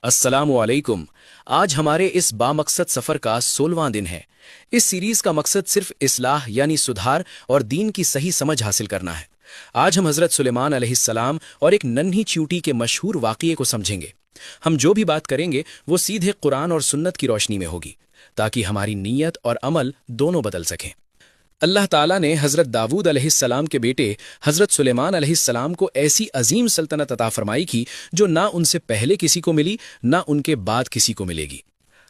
अस्सलामु अलैकुम। आज हमारे इस बामकसद सफ़र का 16वां दिन है। इस सीरीज़ का मकसद सिर्फ इस्लाह यानी सुधार और दीन की सही समझ हासिल करना है। आज हम हज़रत सुलेमान अलैहिस्सलाम और एक नन्ही चींटी के मशहूर वाक़ये को समझेंगे। हम जो भी बात करेंगे वो सीधे कुरान और सुन्नत की रोशनी में होगी, ताकि हमारी नीयत और अमल दोनों बदल सकें। अल्लाह ताला ने हज़रत दाऊद अलैहिस्सलाम के बेटे हज़रत सुलेमान अलैहिस्सलाम को ऐसी अजीम सल्तनत अता फरमाई की जो ना उनसे पहले किसी को मिली, ना उनके बाद किसी को मिलेगी।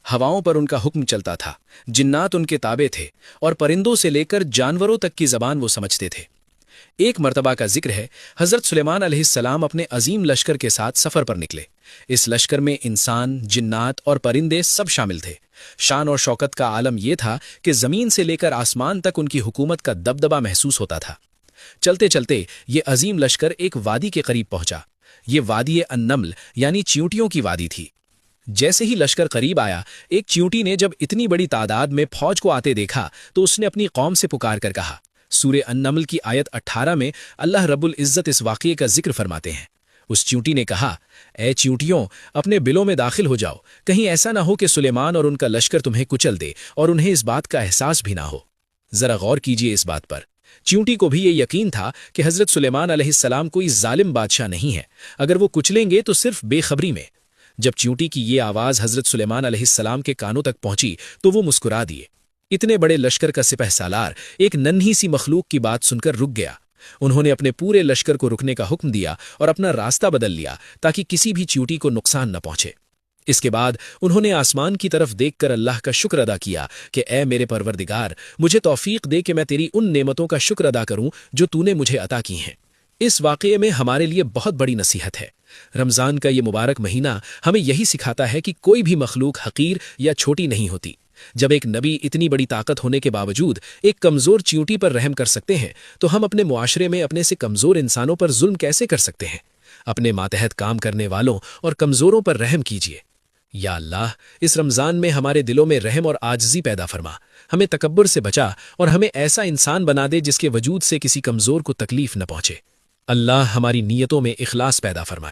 हवाओं पर उनका हुक्म चलता था, जिन्नात उनके ताबे थे और परिंदों से लेकर जानवरों तक की ज़बान वो समझते थे। एक मर्तबा का जिक्र है, हज़रत सुलेमान अलैहिस्सलाम अपने अजीम लश्कर के साथ सफ़र पर निकले। इस लश्कर में इंसान, जिन्नात और परिंदे सब शामिल थे। शान और शौकत का आलम यह था कि ज़मीन से लेकर आसमान तक उनकी हुकूमत का दबदबा महसूस होता था। चलते चलते ये अजीम लश्कर एक वादी के करीब पहुंचा। ये वादी अन्नम्ल यानी चींटियों की वादी थी। जैसे ही लश्कर करीब आया, एक चींटी ने जब इतनी बड़ी तादाद में फौज को आते देखा तो उसने अपनी कौम से पुकार कर कहा। सूरे अन्नम्ल की आयत 18 में अल्लाह रब्बुल इज़्ज़त इस वाक़ये का जिक्र फरमाते हैं। उस चींटी ने कहा, ए चींटियों, अपने बिलों में दाखिल हो जाओ, कहीं ऐसा ना हो कि सुलेमान और उनका लश्कर तुम्हें कुचल दे और उन्हें इस बात का एहसास भी ना हो। जरा गौर कीजिए इस बात पर। चींटी को भी ये यकीन था कि हज़रत सुलेमान अलैहिस्सलाम कोई जालिम बादशाह नहीं है, अगर वो कुचलेंगे तो सिर्फ बेखबरी में। जब चींटी की ये आवाज़ हज़रत सुलेमान अलैहिस्सलाम के कानों तक पहुंची तो वो मुस्कुरा दिए। इतने बड़े लश्कर का सिपह सालार एक नन्ही सी मखलूक की बात सुनकर रुक गया। उन्होंने अपने पूरे लश्कर को रुकने का हुक्म दिया और अपना रास्ता बदल लिया ताकि किसी भी चींटी को नुकसान न पहुंचे। इसके बाद उन्होंने आसमान की तरफ देखकर अल्लाह का शुक्र अदा किया कि ए मेरे परवरदिगार, मुझे तौफीक दे कि मैं तेरी उन नेमतों का शुक्र अदा करूं जो तूने मुझे अता की हैं। इस वाक़ये में हमारे लिए बहुत बड़ी नसीहत है। रमज़ान का ये मुबारक महीना हमें यही सिखाता है कि कोई भी मखलूक हकीर या छोटी नहीं होती। जब एक नबी इतनी बड़ी ताकत होने के बावजूद एक कमज़ोर चींटी पर रहम कर सकते हैं, तो हम अपने मुआशरे में अपने से कमज़ोर इंसानों पर जुल्म कैसे कर सकते हैं। अपने मातहत काम करने वालों और कमज़ोरों पर रहम कीजिए। या अल्लाह, इस रमज़ान में हमारे दिलों में रहम और आजिज़ी पैदा फरमा, हमें तकब्बुर से बचा और हमें ऐसा इंसान बना दे जिसके वजूद से किसी कमज़ोर को तकलीफ न पहुंचे। अल्लाह हमारी नीयतों में इखलास पैदा फरमाए।